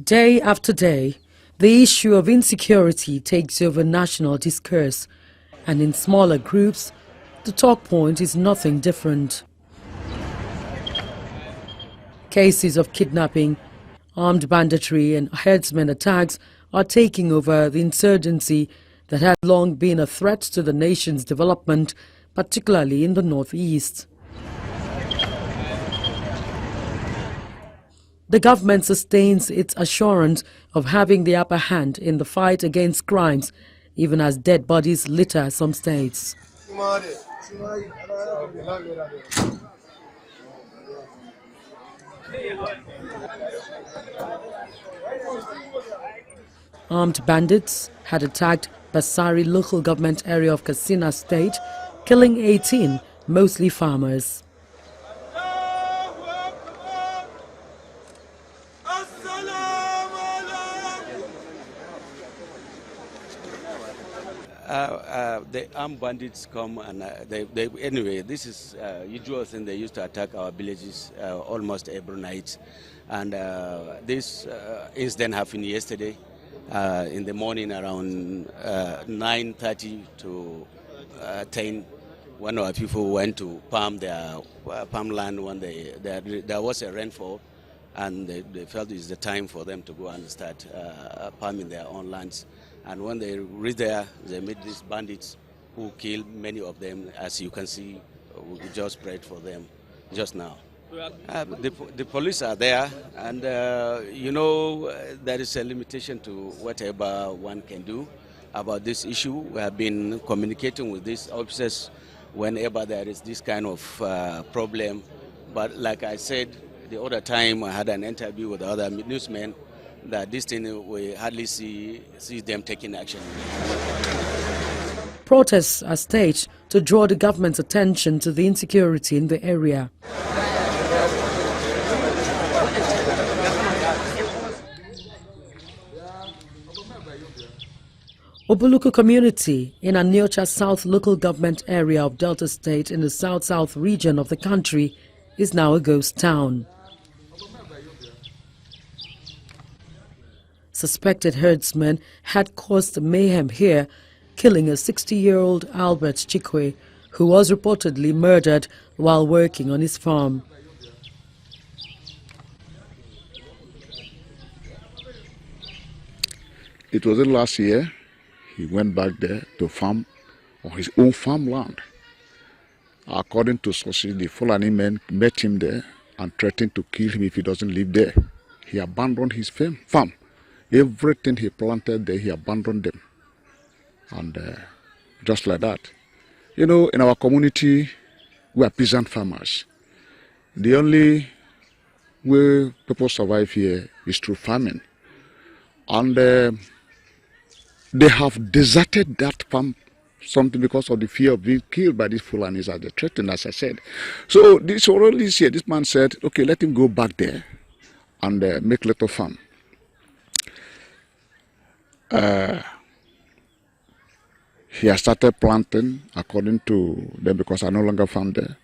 Day after day, the issue of insecurity takes over national discourse, and in smaller groups, the talk point is nothing different. Cases of kidnapping, armed banditry and herdsmen attacks are taking over the insurgency that has long been a threat to the nation's development, particularly in the northeast. The government sustains its assurance of having the upper hand in the fight against crimes, even as dead bodies litter some states. Armed bandits had attacked Basari local government area of Katsina State, killing 18, mostly farmers. The armed bandits come and anyway, this is usual thing. They used to attack our villages almost every night. And this incident happened yesterday in the morning around 9:30 to 10. One of our people went to palm their farmland when there was a rainfall, and they felt it's the time for them to go and start farming their own lands. And when they reached there, they met these bandits who killed many of them. As you can see, we just prayed for them just now. The police are there, and you know, there is a limitation to whatever one can do about this issue. We have been communicating with these officers whenever there is this kind of problem. But like I said the other time, I had an interview with the other newsmen, that this thing we hardly see them taking action. Protests are staged to draw the government's attention to the insecurity in the area. Obuluku community in Aniocha South local government area of Delta State in the south-south region of the country is now a ghost town. Suspected herdsmen had caused mayhem here, killing a 60-year-old Albert Chikwe, who was reportedly murdered while working on his farm. It was last year. He went back there to farm on his own farmland. According to sources, the Fulani men met him there and threatened to kill him if he doesn't live there. He abandoned his farm. Everything he planted there, he abandoned them. And just like that. You know, in our community, we are peasant farmers. The only way people survive here is through farming. And they have deserted that farm, something because of the fear of being killed by these Fulanis as they threatened, as I said. So this already here, this man said, okay, let him go back there and make little farm. He has started planting according to them because I no longer farm there.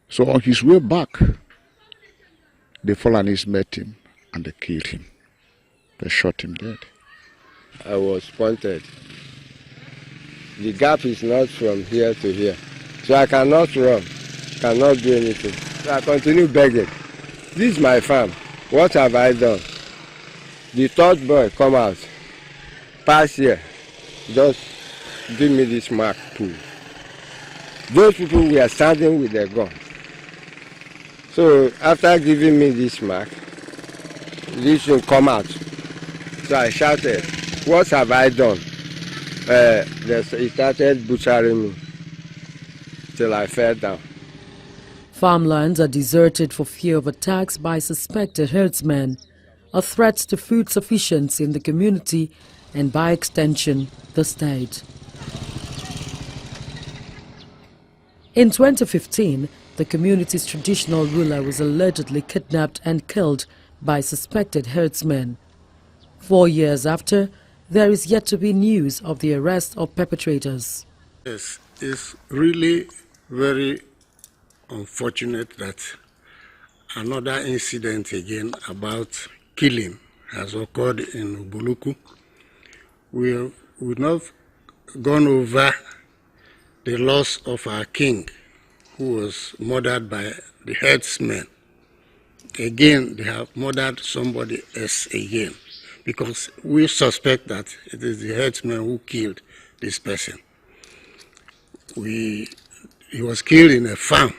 So on his way back, the Fulanis met him and they killed him. They shot him dead. I was pointed. The gap is not from here to here. So I cannot run, cannot do anything. So I continue begging. This is my farm. What have I done? The third boy come out. Pass here. Just give me this mark too. Those people were standing with their gun. So after giving me this mark, this will come out. So I shouted, what have I done? He started butchering me till I fell down. Farmlands are deserted for fear of attacks by suspected herdsmen, a threat to food sufficiency in the community and, by extension, the state. In 2015, the community's traditional ruler was allegedly kidnapped and killed by suspected herdsmen. 4 years after, there is yet to be news of the arrest of perpetrators. Yes, it's really very unfortunate that another incident again about killing has occurred in Ubuluku. We've not gone over the loss of our king, who was murdered by the herdsmen. Again, they have murdered somebody else again, because we suspect that it is the herdsman who killed this person. He was killed in a farm.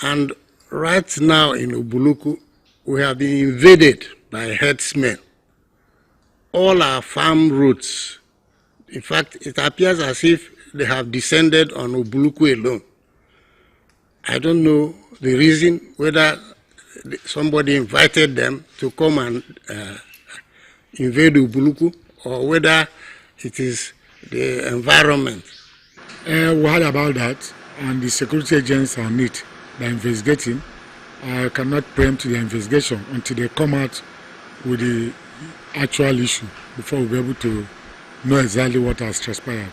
And right now in Ubuluku, we have been invaded by herdsmen. All our farm routes, in fact, it appears as if they have descended on Ubuluku alone. I don't know the reason, whether somebody invited them to come and invade Ubuluku, or whether it is the environment. We heard about that, and the security agents are on it. They're investigating. I cannot preempt the investigation until they come out with the actual issue before we'll be able to know exactly what has transpired.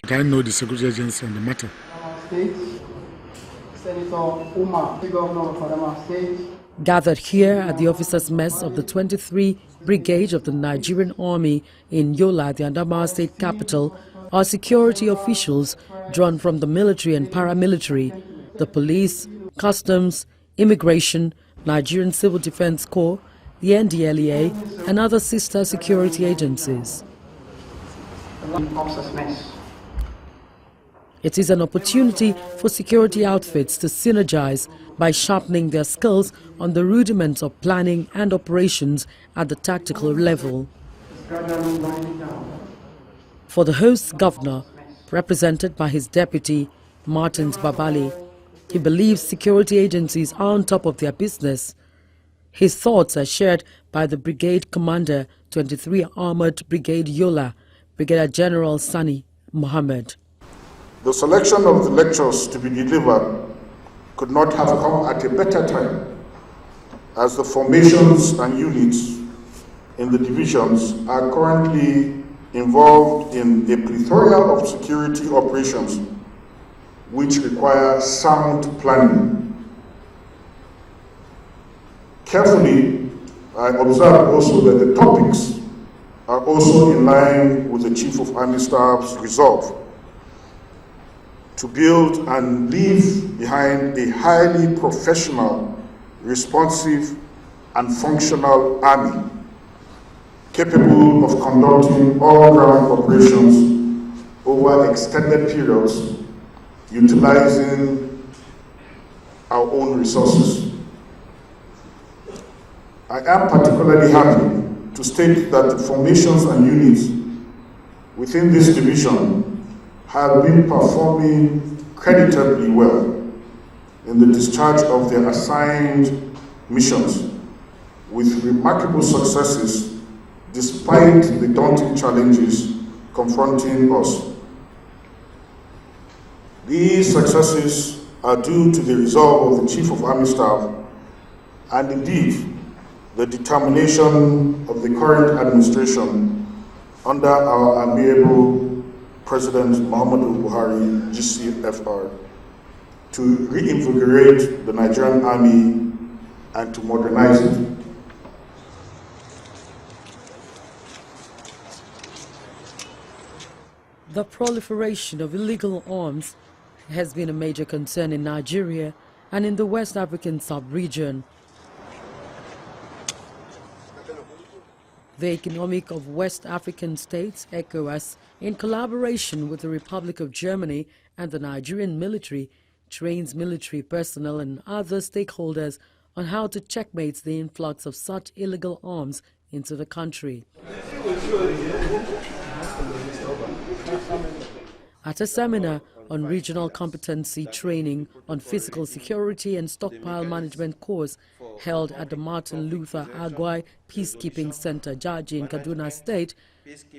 But I know the security agents on the matter. Senator Umar, the governor of Adamawa State. Gathered here at the officers' mess of the 23 Brigade of the Nigerian Army in Yola, the Adamawa State capital, are security officials drawn from the military and paramilitary, the police, customs, immigration, Nigerian Civil Defense Corps, the NDLEA, and other sister security agencies. It is an opportunity for security outfits to synergize by sharpening their skills on the rudiments of planning and operations at the tactical level. For the host governor, represented by his deputy, Martins Babali, he believes security agencies are on top of their business. His thoughts are shared by the brigade commander, 23 Armored Brigade Yola, Brigadier General Sani Mohammed. The selection of the lectures to be delivered could not have come at a better time, as the formations and units in the divisions are currently involved in a plethora of security operations which require sound planning. Carefully, I observed also that the topics are also in line with the Chief of Army Staff's resolve to build and leave behind a highly professional, responsive, and functional army, capable of conducting all-ground operations over extended periods, utilizing our own resources. I am particularly happy to state that the formations and units within this division have been performing creditably well in the discharge of their assigned missions, with remarkable successes despite the daunting challenges confronting us. These successes are due to the resolve of the Chief of Army Staff and indeed the determination of the current administration under our amiable President Muhammadu Buhari, GCFR, to reinvigorate the Nigerian Army and to modernize it. The proliferation of illegal arms has been a major concern in Nigeria and in the West African sub-region. The Economic of West African States, ECOWAS, in collaboration with the Republic of Germany and the Nigerian military, trains military personnel and other stakeholders on how to checkmate the influx of such illegal arms into the country. At a seminar on regional competency training on physical security and stockpile management course held at the Martin Luther Agwai Peacekeeping Center, Jaji in Kaduna State,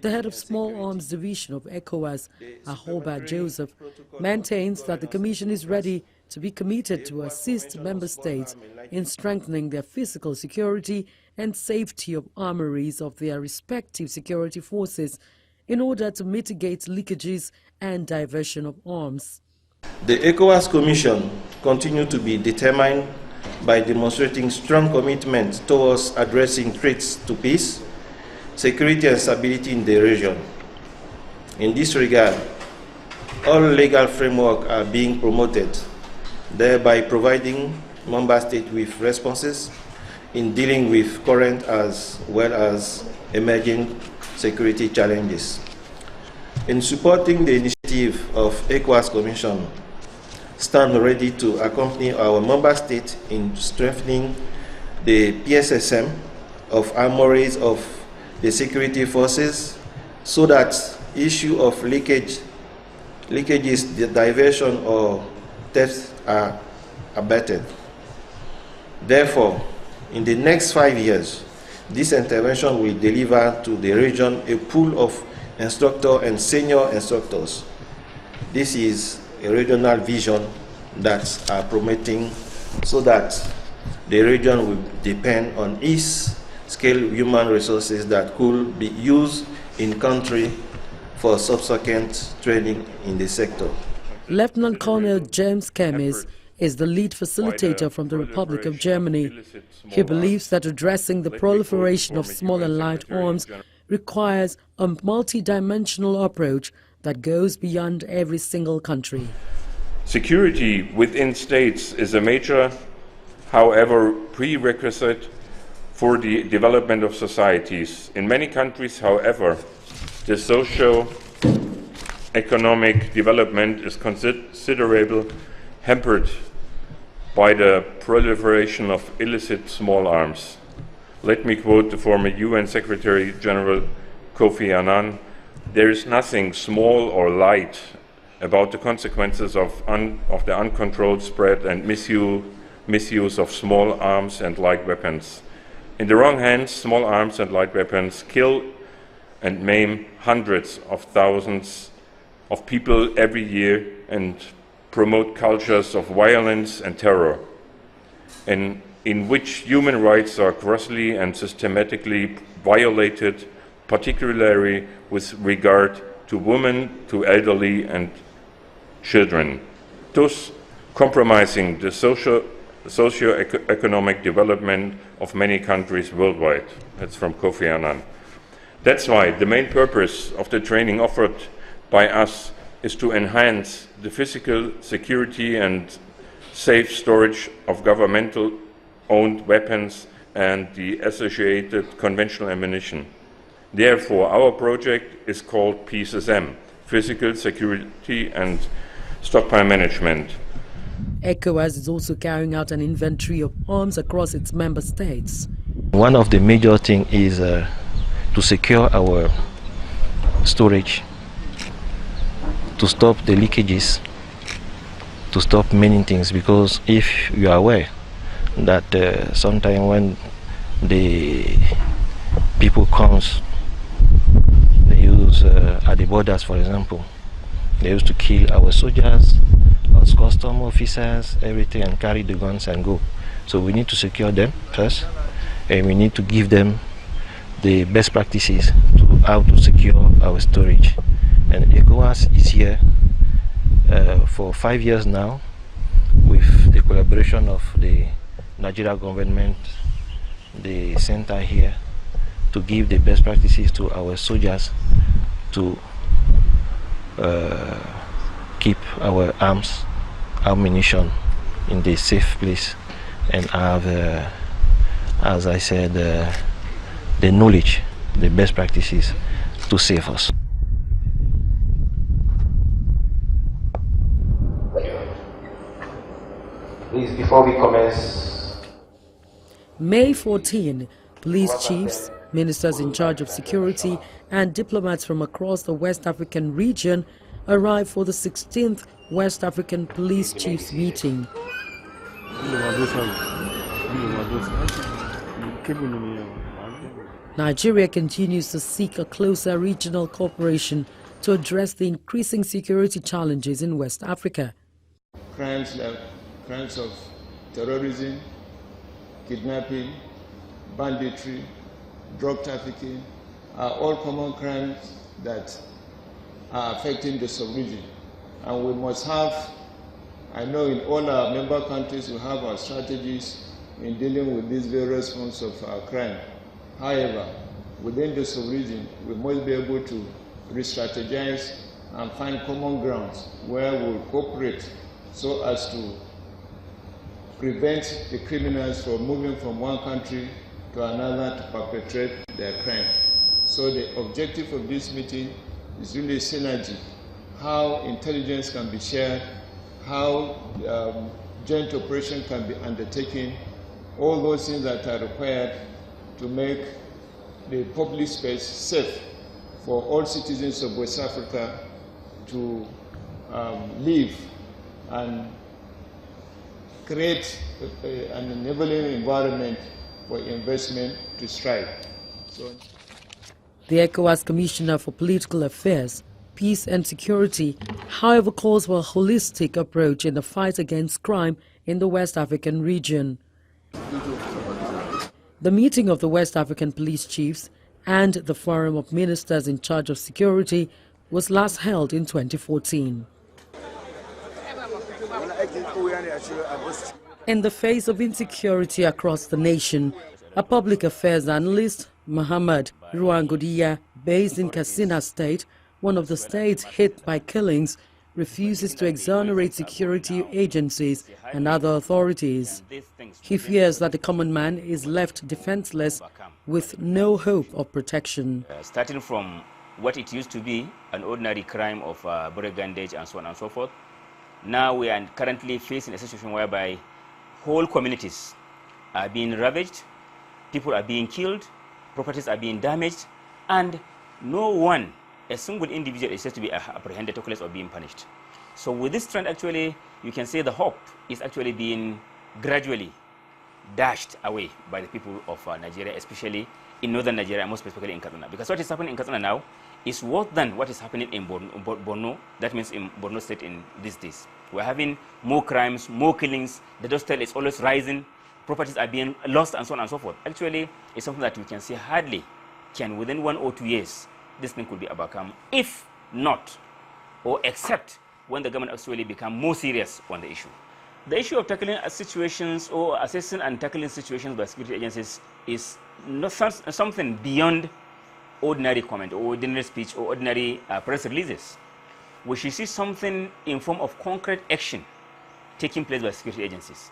the head of Small Arms Division of ECOWAS, Ahoba Joseph, maintains that the Commission is ready to be committed to assist member states in strengthening their physical security and safety of armories of their respective security forces in order to mitigate leakages and diversion of arms. The ECOWAS Commission continues to be determined by demonstrating strong commitment towards addressing threats to peace, security and stability in the region. In this regard, all legal frameworks are being promoted, thereby providing member states with responses in dealing with current as well as emerging security challenges. In supporting the initiative of ECOWAS Commission, stand ready to accompany our member states in strengthening the PSSM of armories of the security forces so that issue of leakages, the diversion or thefts are abated. Therefore, in the next 5 years, this intervention will deliver to the region a pool of instructors and senior instructors. This is a regional vision that are promoting so that the region will depend on its skilled human resources that could be used in country for subsequent training in the sector. Lieutenant Colonel James Kemis is the lead facilitator from the Republic of Germany. He believes that addressing the proliferation of small and light arms requires a multi-dimensional approach that goes beyond every single country. Security within states is a major, however, prerequisite for the development of societies. In many countries, however, the socio-economic development is considerably hampered by the proliferation of illicit small arms. Let me quote the former UN Secretary General Kofi Annan: "There is nothing small or light about the consequences of the uncontrolled spread and misuse of small arms and light weapons. In the wrong hands, small arms and light weapons kill and maim hundreds of thousands of people every year and promote cultures of violence and terror, in which human rights are grossly and systematically violated, particularly with regard to women, to elderly and children, thus compromising the socio-economic development of many countries worldwide." That's from Kofi Annan. That's why the main purpose of the training offered by us is to enhance the physical security and safe storage of governmental-owned weapons and the associated conventional ammunition. Therefore, our project is called PSSM, Physical Security and Stockpile Management. ECOWAS is also carrying out an inventory of arms across its member states. One of the major things is to secure our storage, to stop the leakages, to stop many things, because if you are aware that sometimes when the people comes, they use at the borders, for example, they used to kill our soldiers, our custom officers, everything, and carry the guns and go. So we need to secure them first, and we need to give them the best practices to how to secure our storage. And ECOWAS is here for 5 years now, with the collaboration of the Nigerian government, the center here, to give the best practices to our soldiers to keep our arms, ammunition in the safe place, and have, as I said, the knowledge, the best practices to save us. Please, before we commence. May 14, police chiefs, ministers in charge of security and diplomats from across the West African region arrived for the 16th West African Police Chiefs meeting. Nigeria continues to seek a closer regional cooperation to address the increasing security challenges in West Africa. Crimes like crimes of terrorism, kidnapping, banditry, drug trafficking are all common crimes that are affecting the sub-region. And we must have, I know in all our member countries we have our strategies in dealing with these various forms of crime. However, within the sub-region, we must be able to re-strategize and find common grounds where we'll cooperate so as to prevent the criminals from moving from one country to another to perpetrate their crime. So the objective of this meeting is really synergy, how intelligence can be shared, how joint operation can be undertaken, all those things that are required to make the public space safe for all citizens of West Africa to live and create an enabling environment for investment to strive. The ECOWAS Commissioner for Political Affairs, Peace and Security, however, calls for a holistic approach in the fight against crime in the West African region. The meeting of the West African police chiefs and the Forum of Ministers in charge of security was last held in 2014. In the face of insecurity across the nation, a public affairs analyst, Muhammad Ruangodiya, based in Katsina State, one of the states hit by killings, refuses to exonerate security agencies and other authorities. He fears that the common man is left defenseless with no hope of protection. Starting from what it used to be, an ordinary crime of brigandage and so on and so forth, now we are currently facing a situation whereby whole communities are being ravaged, people are being killed, properties are being damaged, and no one, a single individual, is said to be apprehended or being punished. So with this trend, actually, you can say the hope is actually being gradually dashed away by the people of Nigeria, especially in northern Nigeria, more specifically in Katsina. Because what is happening in Katsina now is worse than what is happening in Borno, that means in Borno State in these days. We're having more crimes, more killings, the death toll is always rising, properties are being lost, and so on and so forth. Actually, it's something that we can say hardly can, within 1 or 2 years, this thing could be overcome, if not, or except when the government actually become more serious on the issue. The issue of tackling situations or assessing and tackling situations by security agencies is not something beyond ordinary comment or ordinary speech or ordinary press releases. We should see something in form of concrete action taking place by security agencies.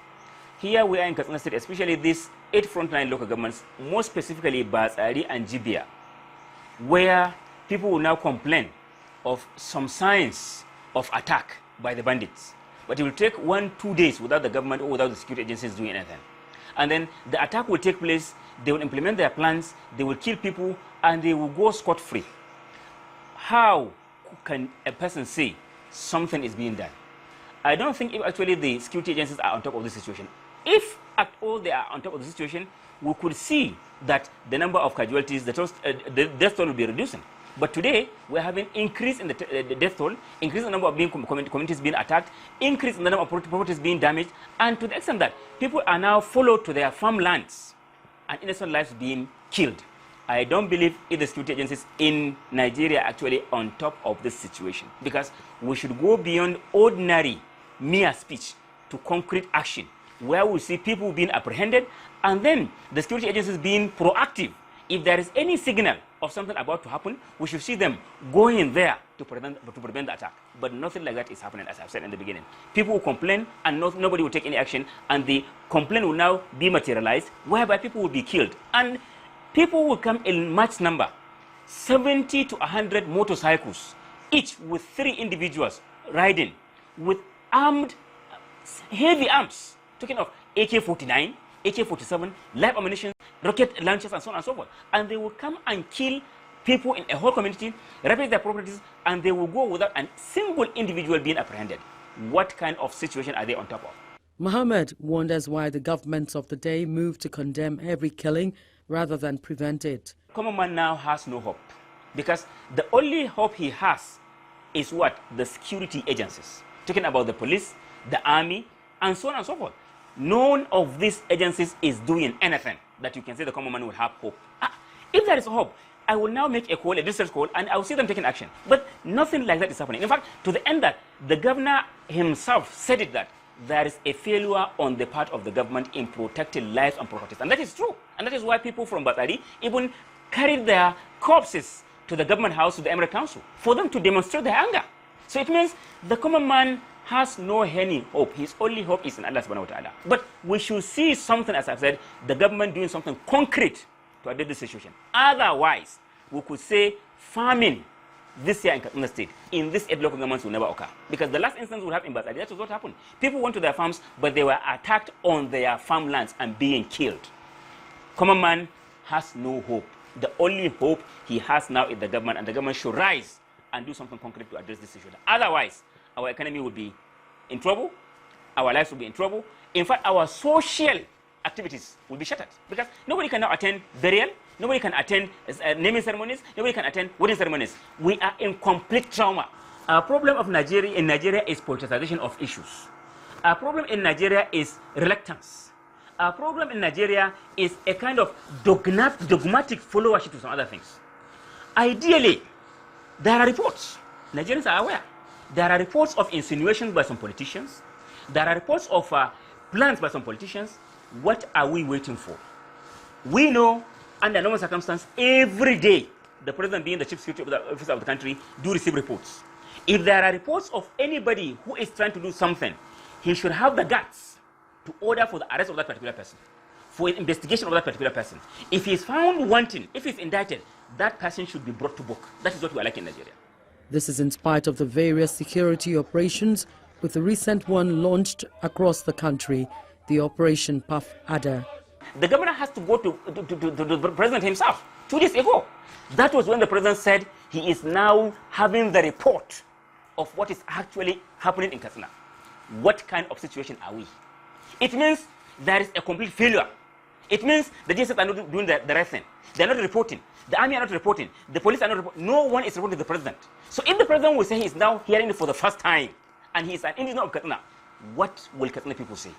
Here we are in Katsina State, especially these 8 frontline local governments, more specifically Batsari and Jibia, where people will now complain of some signs of attack by the bandits. But it will take 1-2 days without the government or without the security agencies doing anything. And then the attack will take place, they will implement their plans, they will kill people, and they will go scot-free. How can a person say something is being done? I don't think if actually the security agencies are on top of the situation. If at all they are on top of the situation, we could see that the number of casualties, the death toll will be reducing. But today, we're having increase in the death toll, increase in the number of communities being attacked, increase in the number of properties being damaged, and to the extent that people are now followed to their farmlands and innocent lives being killed. I don't believe if the security agencies in Nigeria are actually on top of this situation, because we should go beyond ordinary mere speech to concrete action, where we see people being apprehended and then the security agencies being proactive. If there is any signal of something about to happen, we should see them going there to prevent the attack. But nothing like that is happening, as I've said in the beginning. People will complain and nobody will take any action, and the complaint will now be materialized, whereby people will be killed. And people will come in much number, 70 to 100 motorcycles, each with 3 individuals riding, with armed, heavy arms, talking of AK-49, AK-47, live ammunition, rocket launchers, and so on and so forth. And they will come and kill people in a whole community, ravage their properties, and they will go without a single individual being apprehended. What kind of situation are they on top of? Mohammed wonders why the governments of the day move to condemn every killing rather than prevent it. Common man now has no hope, because the only hope he has is what? The security agencies. Talking about the police, the army, and so on and so forth. None of these agencies is doing anything that you can say the common man will have hope. If there is hope, I will now make a call, a distress call, and I will see them taking action. But nothing like that is happening. In fact, to the end that the governor himself said it, that there is a failure on the part of the government in protecting lives and properties. And that is true. And that is why people from Batsari even carried their corpses to the government house, to the Emirate Council, for them to demonstrate their anger. So it means the common man has no any hope. His only hope is in Allah subhanahu wa ta'ala. But we should see something, as I've said, the government doing something concrete to address this situation. Otherwise, we could say famine this year in Katsina State, in this 8 local governments will never occur. Because the last instance we have in Batsari, that was what happened. People went to their farms, but they were attacked on their farmlands and being killed. Common man has no hope. The only hope he has now is the government, and the government should rise and do something concrete to address this issue. Otherwise, our economy will be in trouble, our lives will be in trouble. In fact, our social activities will be shattered, because nobody can now attend burial, nobody can attend naming ceremonies, nobody can attend wedding ceremonies. We are in complete trauma. Our problem in Nigeria is politicization of issues. Our problem in Nigeria is reluctance. Our problem in Nigeria is a kind of dogmatic followership to some other things. Ideally, there are reports. Nigerians are aware. There are reports of insinuations by some politicians. There are reports of plans by some politicians. What are we waiting for? We know, under normal circumstances, every day, the president being the chief security officer of the country do receive reports. If there are reports of anybody who is trying to do something, he should have the guts to order for the arrest of that particular person, for investigation of that particular person. If he is found wanting, if he is indicted, that person should be brought to book. That is what we are like in Nigeria. This is in spite of the various security operations, with the recent one launched across the country, the Operation Puff Adder. The governor has to go to the president himself 2 days ago. That was when the president said he is now having the report of what is actually happening in Katsina. What kind of situation are we? It means there is a complete failure. It means the DSS are not doing the right thing. They are not reporting. The army are not reporting. The police are not reporting. No one is reporting to the president. So if the president will say he is now hearing it for the first time and he is an indigenous of Katsina, what will Katsina people say?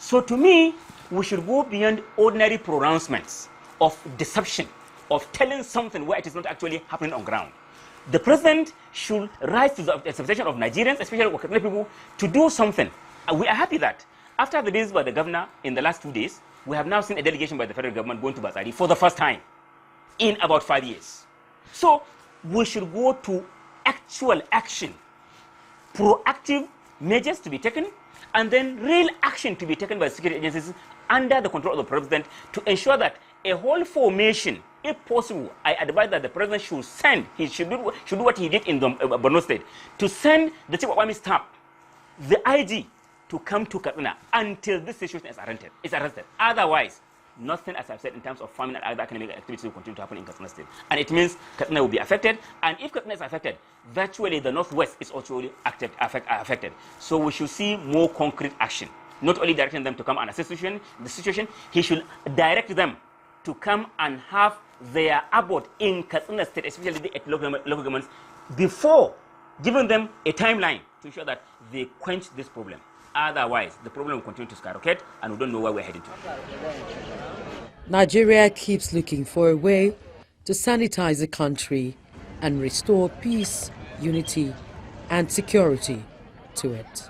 So to me, we should go beyond ordinary pronouncements of deception, of telling something where it is not actually happening on ground. The president should rise to the expectation of Nigerians, especially Katsina people, to do something. And we are happy that after the visit by the governor in the last 2 days, we have now seen a delegation by the federal government going to Batsari for the first time in about 5 years. So we should go to actual action, proactive measures to be taken, and then real action to be taken by security agencies under the control of the president to ensure that a whole formation, if possible, I advise that the president should send, he should do what he did in the Borno State, to send the chief of army staff, the IG, to come to Katsina until this situation is arrested. Otherwise, nothing, as I've said, in terms of farming and other economic activities will continue to happen in Katsina State. And it means Katsina will be affected. And if Katsina is affected, virtually the Northwest is also affected. So we should see more concrete action. Not only directing them to come and assess the situation, he should direct them to come and have their abode in Katsina State, especially the local governments, before giving them a timeline to ensure that they quench this problem. Otherwise, the problem will continue to skyrocket, and we don't know where we're heading to. Nigeria keeps looking for a way to sanitize the country and restore peace, unity, and security to it.